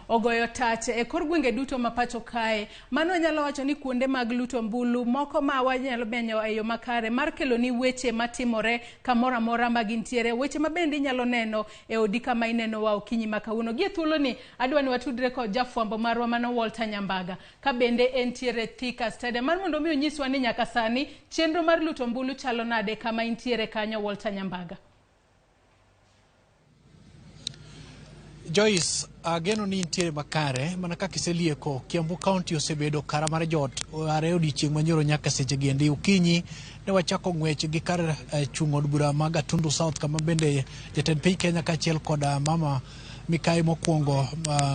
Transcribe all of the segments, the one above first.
ogoyo tach e kor gwenge duto mapacho kae. Mano nyalo wacho ni kuonde mag luto ombulu moko ma wanyalo benyo e yo makare mar kelo ni weche matimore kamora mora magintiere, weche mabende nyalo neno e odi kama ineno wa okinyi makawuono. Gie thuolo ni adwa ni watudre kod jafwambo marwa mano Walter Nyambaga ka bende entiere Thika Stadium mar mondo mi onyiswa ni nyaka sani chenro mar luto ombulu chalo nade kama intiere kanyo Walter Nyambaga. Joyce, ageno ni intiere makare, mana kaka iselieko, Kiambu County osebedo kara mar jot, are odiochieng' manyoro nyaka seche gendi okinyi, ne wachako ng'wech gi kar chung' od bura mag Gatundu South kama bende jatend piny Kenya kaachiel kod mama Mikai mokwongo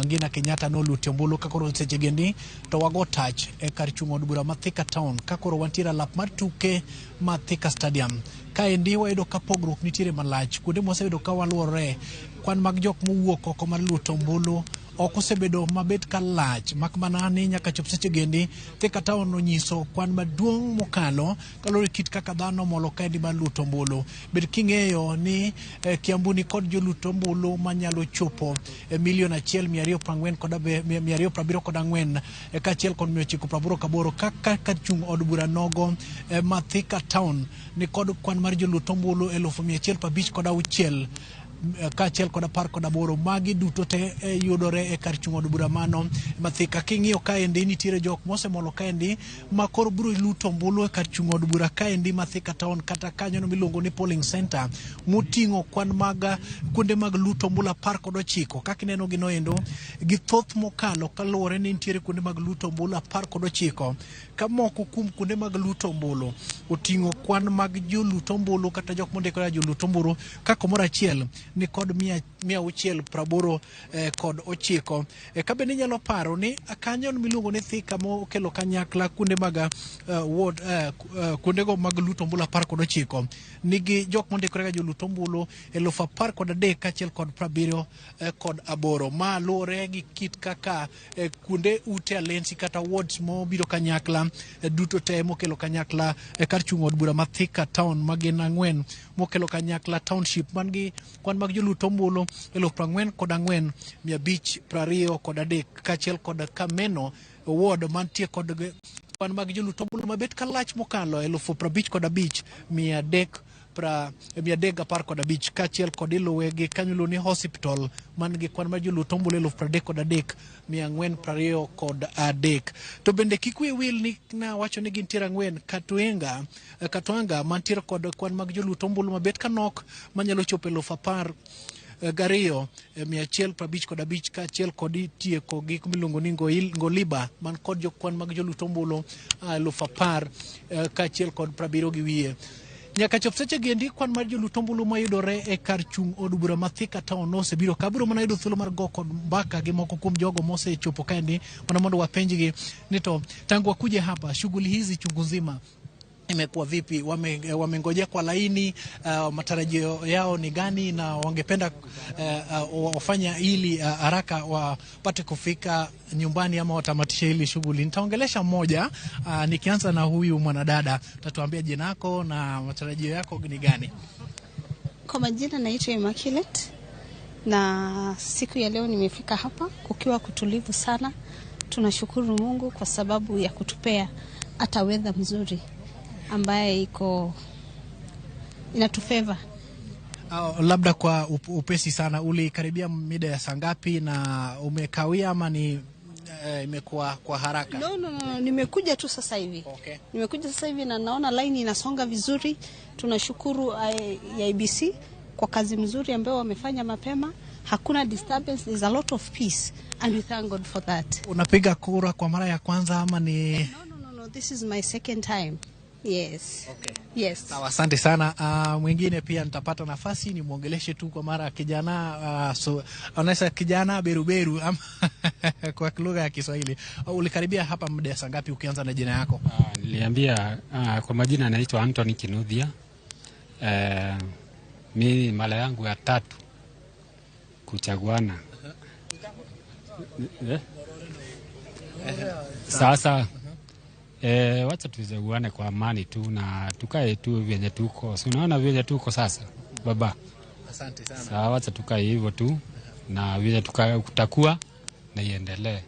Ngina Kenyatta noluto ombulu kakoro seche gendi to wago tach e kar chung' od bura ma Thika Town kakoro wantiere lap mar tuke ma Thika Stadium. Kaendi wayudo ka pogruok nitiere malach kuonde moseyudo ka waluorore kwan mag jok mowuok oko mar luto ombulu ok osebedo mabet ka lach mak mana ni nyaka chop seche gendi Thika Town onyiso kwan maduong' mokalo kalore kit kaka dhano molo kaendi mar luto ombulu. Bed king'eyo ni Kiambu ni kod joluto ombulu manyalo chopo 1,244,274 kaachiel kod 988 kaka chung' od bura nogo ma Thika Town ni kod kwan mar joluto ombulu 1,156 kaachiel kod 18 magi duto te yudore e kar chung' od bura mano Thika. King'iyo kaendi nitiere jok mosemolo kaendi ma kor biro luto ombulu e kar chung' od bura kaendi ma Thika Town kata kanyo miluongo ni polling center moting'o kwan mag kuonde mag luto ombulu 19 kaka ineno gi noendo gi thoth mokalo kaluwore ni nitiere kuonde mag luto ombulu 19 ka moko kuom kuonde mag luto ombulu oting'o kwan mag joluto ombulu kata jok mondikore joluto ombulu ka komoro achiel ni kod 689 kod 9 ka bende nyalo paro ni kanyo miluongo ni Thika mo kelo kanyakla kuonde mag kuonde go mag luto ombulu 19 nigi jok mondikore ga joluto ombulu 10,013 kaachiel kod 70 kod 8 ma luwore gi kit kaka kuonde ute alensi kata wards mo biro kanyakla duto te mokelo kanyakla kar chung' od bura ma Thika Town magin 4 mokelo kanyakla township mangi kwan mag joluto ombulu 44,523 kaachiel kod Kameno ward mantie kod kwan mag joluto ombulu mabet kalach mokalo 55,315 kaachiel kod iluwe gi kanyo ni hospital man gi kwan mar joluto ombulu 33,423 to bende kikwe wil ni na wacho ni gintiere 4 Katwanga mantiere kod kwan mag joluto ombulu mabet kanok manyalo chopo 10,155 kaachiel kod tieko gik miluongo ni Ngoliba man kod jokwan mag joluto ombulu 10,000 kaachiel kod 70 gi wiye. Nyaka chop seche gendi kwan mar joluto ombulu mayudore e kar chung' od bura ma Thika Town osebiro kabiro mana yudo thuolo mar go kod mbaka gi moko kuom jogo mosechopo kaendi mana mondo wapenjgi ni to tangu wakuje hapa shughuli hizi chungu nzima imekuwa vipi, wamengojea kwa laini, matarajio yao ni gani na wangependa wafanya ili haraka wapate kufika nyumbani ama watamatisha hili shughuli. Nitaongelesha mmoja, nikianza na huyu mwanadada, tatuambia jina lako na matarajio yako ni gani? Kwa majina naitwa Immaculate na siku ya leo nimefika hapa kukiwa kutulivu sana. Tunashukuru Mungu kwa sababu ya kutupea hata weather mzuri ambaye inatufeva. Labda kwa upesi sana, ulikaribia mida ya saa ngapi na umekawia ama ni imekuwa kwa haraka? No, nimekuja tu sasa hivi. Okay. Nimekuja sasa hivi na naona line inasonga vizuri. Tunashukuru IBC kwa kazi mzuri ambayo wamefanya mapema. Hakuna disturbance, there's a lot of peace and we thank God for that. Unapiga kura kwa mara ya kwanza ama ni? No, this is my second time. Yes. Okay. Yes. Sawa, asante sana. Mwingine pia nitapata nafasi ni muongeleshe tu kwa mara kijana, so anaweza kijana beruberu ama kwa lugha ya Kiswahili. Ulikaribia hapa muda saa ngapi ukianza na jina yako? Niliambia kwa majina naitwa Anthony Kinuthia. Mimi mara yangu ya 3 kuchaguana. Sasa wacha tuchaguane kwa amani tu na tukae tu vyenye tuko. Si unaona vyenye tuko sasa baba? Asante sana. Sawa, wacha tukae hivyo tu na vyenye tutakuwa na iendelee.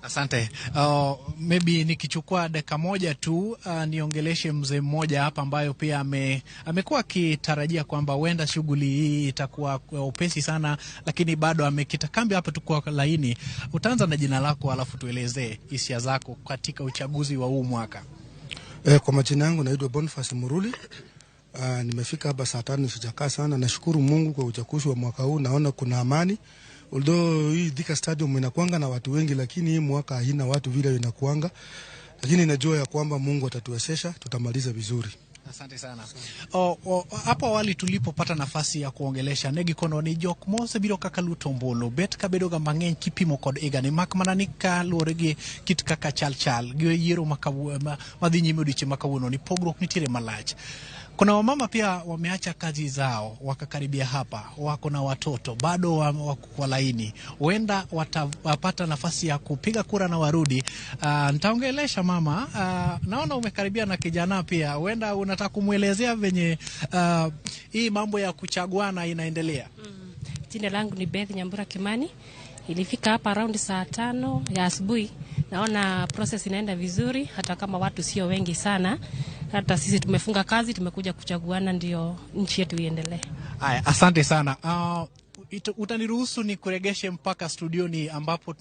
Asante. Maybe nikichukua dakika moja tu niongeleshe mzee mmoja hapa ambayo pia amekuwa akitarajia kwamba huenda shughuli hii itakuwa upesi sana, lakini bado amekita kambi hapa tu kwa laini. Utaanza na jina lako alafu tuelezee hisia zako katika uchaguzi wa huu mwaka. Kwa majina yangu naitwa Boniface Muruli. Nimefika hapa saa 5 sijakaa sana. Nashukuru Mungu kwa uchaguzi wa mwaka huu, naona kuna amani. Although hii Thika Stadium inakuanga na watu wengi, lakini hii mwaka haina watu vile inakuanga. Lakini najua ya kwamba Mungu atatuwezesha, tutamaliza vizuri. Asante sana. Hapo awali tulipopata nafasi ya kuongelesha negi kono ni jok mose biro kaka Ombulu bet ka bedo ga mang'eny kipimo kod igani mak mana ni ka luwore gi kit kaka chal gi yiero madhi nyime odiochieng' makawuono ni pogruok nitiere malach. Kuna wamama pia wameacha kazi zao wakakaribia hapa, wako na watoto bado wako kwa laini, huenda watapata nafasi ya kupiga kura na warudi. Nitaongelesha mama. Naona umekaribia na kijana pia, huenda unataka kumuelezea venye hii mambo ya kuchaguana inaendelea. Jina langu ni Beth Nyambura Kimani. Ilifika hapa around saa 5 ya asubuhi. Naona process inaenda vizuri hata kama watu sio wengi sana. Hata sisi tumefunga kazi, tumekuja kuchaguana ndio nchi yetu iendelee. Haya, asante sana. Utaniruhusu ni kuregeshe mpaka studioni ambapo